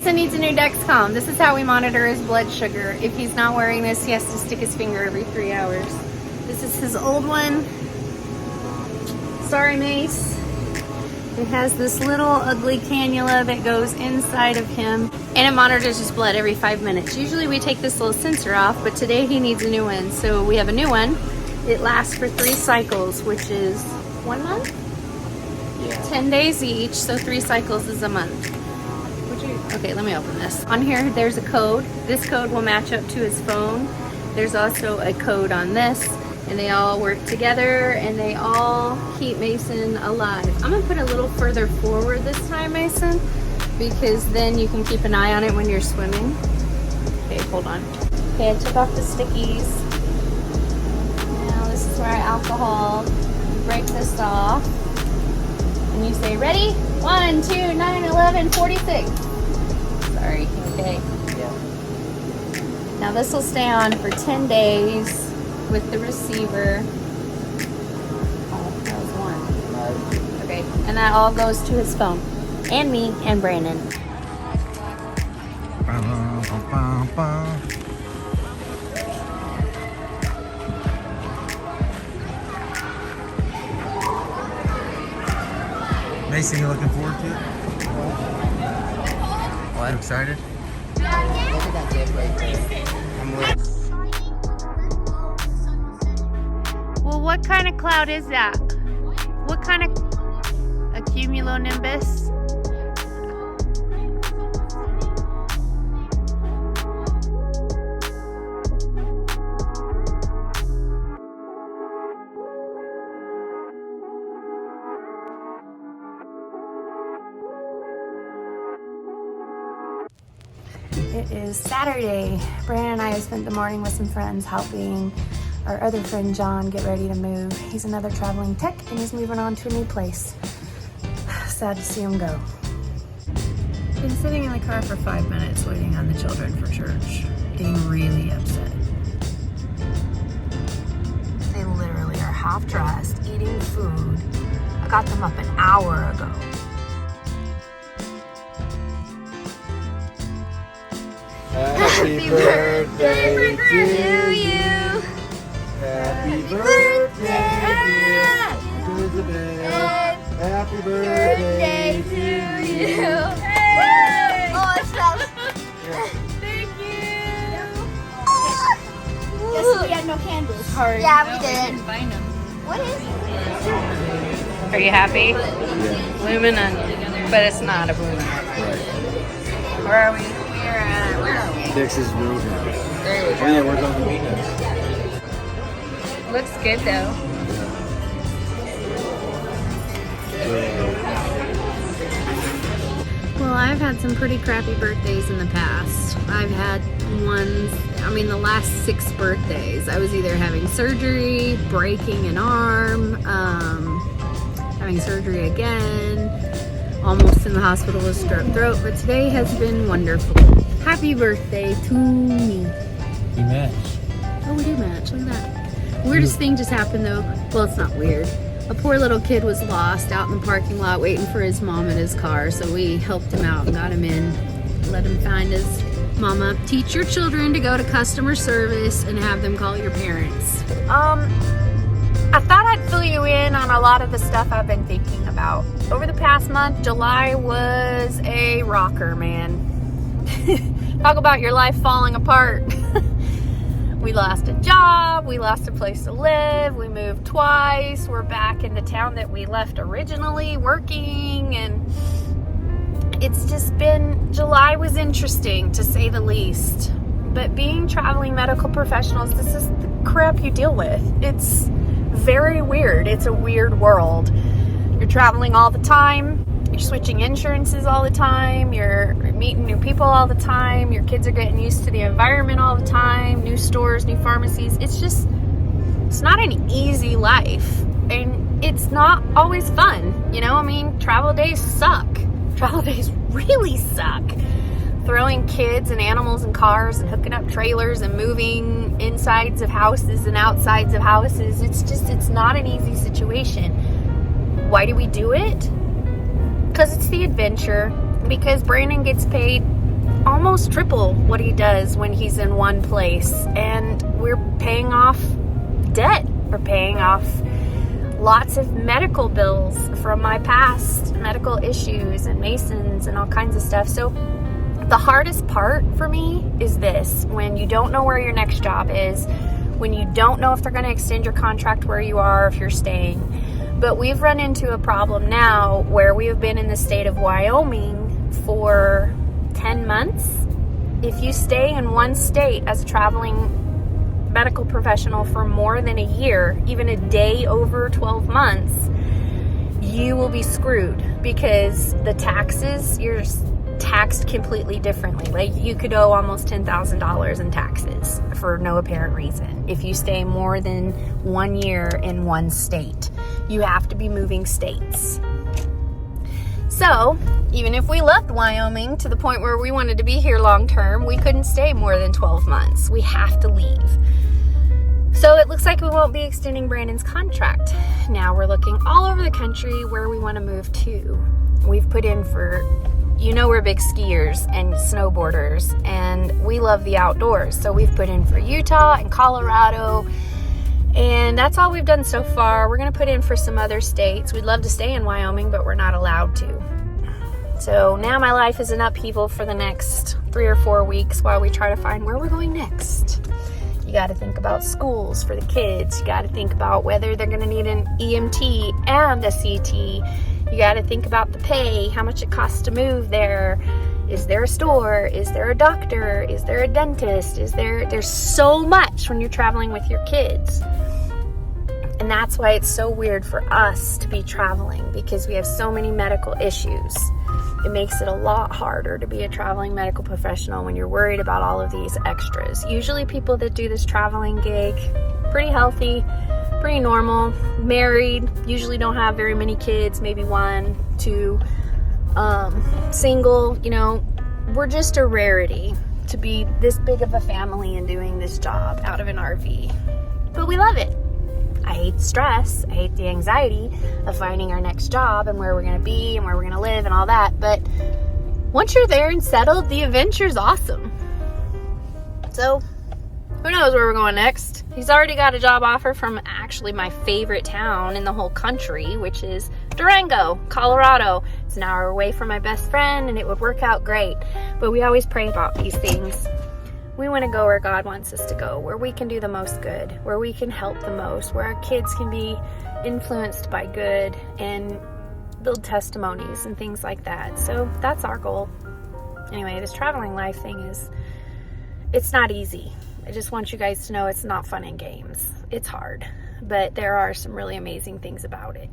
Mason needs a new Dexcom. This is how we monitor his blood sugar. If he's not wearing this, he has to stick his finger every 3 hours. This is his old one. Sorry, Mace. It has this little ugly cannula that goes inside of him, and it monitors his blood every 5 minutes. Usually we take this little sensor off, but today he needs a new one. So we have a new one. It lasts for 3 cycles, which is 1 month? Yeah. 10 days each, so 3 cycles is a month. Okay, let me open this. On here, there's a code. This code will match up to his phone. There's also a code on this, and they all work together, and they all keep Mason alive. I'm gonna put a little further forward this time, Mason, because then you can keep an eye on it when you're swimming. Okay, hold on. Okay, I took off the stickies. Now this is where our alcohol. You break this off, and you say, ready? 1, 2, 9, 11, 46. Sorry, okay. Yeah. Now this will stay on for 10 days with the receiver. Oh, that was 1. Okay, and that all goes to his phone. And me and Brandon. Mason, you looking forward to it? What? Excited? Look at that dip right there. I'm with. Well, what kind of cloud is that? What kind of a cumulonimbus? It is Saturday. Brandon and I have spent the morning with some friends helping our other friend John get ready to move. He's another traveling tech and he's moving on to a new place. Sad to see him go. Been sitting in the car for 5 minutes waiting on the children for church. Getting really upset. They literally are half dressed, eating food. I got them up an hour ago. Happy birthday to you. Happy birthday, dear Elizabeth. Happy birthday to you. Oh, it smells. Thank you. Yes, we had no candles. Sorry. Yeah, we did. Find them. What is it? Are you happy? Yeah. Luminant, but it's not a Luminant. Right. Where are we? Where are we? Texas Roadhouse. There you Oh yeah, we're going to meet us. Looks good though. Well, I've had some pretty crappy birthdays in the past. I've had ones, the last 6 birthdays. I was either having surgery, breaking an arm, having surgery again, almost in the hospital with strep throat, but today has been wonderful. Happy birthday to me. We matched. Oh, we do match. Look at that. Weirdest thing just happened though. Well, it's not weird. A poor little kid was lost out in the parking lot waiting for his mom in his car. So we helped him out and got him in. Let him find his mama. Teach your children to go to customer service and have them call your parents. I thought I'd fill you in on a lot of the stuff I've been thinking about. Over the past month, July was a rocker, man. Talk about your life falling apart. We lost a job, we lost a place to live, we moved twice, we're back in the town that we left originally working, and it's just been, July was interesting to say the least. But being traveling medical professionals, this is the crap you deal with. It's very weird. It's a weird world. You're traveling all the time. You're switching insurances all the time. You're meeting new people all the time. Your kids are getting used to the environment all the time. New stores, new pharmacies. It's not an easy life. And it's not always fun. Travel days suck. Travel days really suck. Throwing kids and animals in cars and hooking up trailers and moving insides of houses and outsides of houses. It's not an easy situation. Why do we do it? Because it's the adventure. Because Brandon gets paid almost triple what he does when he's in one place. And we're paying off debt. We're paying off lots of medical bills from my past medical issues and Masons and all kinds of stuff. So the hardest part for me is this: when you don't know where your next job is, when you don't know if they're going to extend your contract where you are, if you're staying. But we've run into a problem now where we have been in the state of Wyoming for 10 months. If you stay in one state as a traveling medical professional for more than a year, even a day over 12 months, you will be screwed, because the taxes, you're taxed completely differently. Like, you could owe almost $10,000 in taxes for no apparent reason if you stay more than 1 year in one state. You have to be moving states. So even if we loved Wyoming to the point where we wanted to be here long term, we couldn't stay more than 12 months. We have to leave. So it looks like we won't be extending Brandon's contract. Now we're looking all over the country where we want to move to. We've put in for, we're big skiers and snowboarders, and we love the outdoors. So we've put in for Utah and Colorado, and that's all we've done so far. We're going to put in for some other states. We'd love to stay in Wyoming, but we're not allowed to. So now my life is in upheaval for the next 3 or 4 weeks while we try to find where we're going next. You got to think about schools for the kids. You got to think about whether they're going to need an EMT and a CT. You got to think about the pay, how much it costs to move there. Is there a store? Is there a doctor? Is there a dentist? There's so much when you're traveling with your kids. And that's why it's so weird for us to be traveling, because we have so many medical issues. It makes it a lot harder to be a traveling medical professional when you're worried about all of these extras. Usually people that do this traveling gig, pretty healthy, pretty normal, married, usually don't have very many kids, maybe 1, 2, single. We're just a rarity to be this big of a family and doing this job out of an RV. But we love it. I hate stress. I hate the anxiety of finding our next job and where we're going to be and where we're going to live and all that. But once you're there and settled, the adventure's awesome. So who knows where we're going next? He's already got a job offer from actually my favorite town in the whole country, which is Durango, Colorado. It's an hour away from my best friend, and it would work out great. But we always pray about these things. We want to go where God wants us to go, where we can do the most good, where we can help the most, where our kids can be influenced by good and build testimonies and things like that. So that's our goal. Anyway, this traveling life thing it's not easy. I just want you guys to know it's not fun and games. It's hard, but there are some really amazing things about it.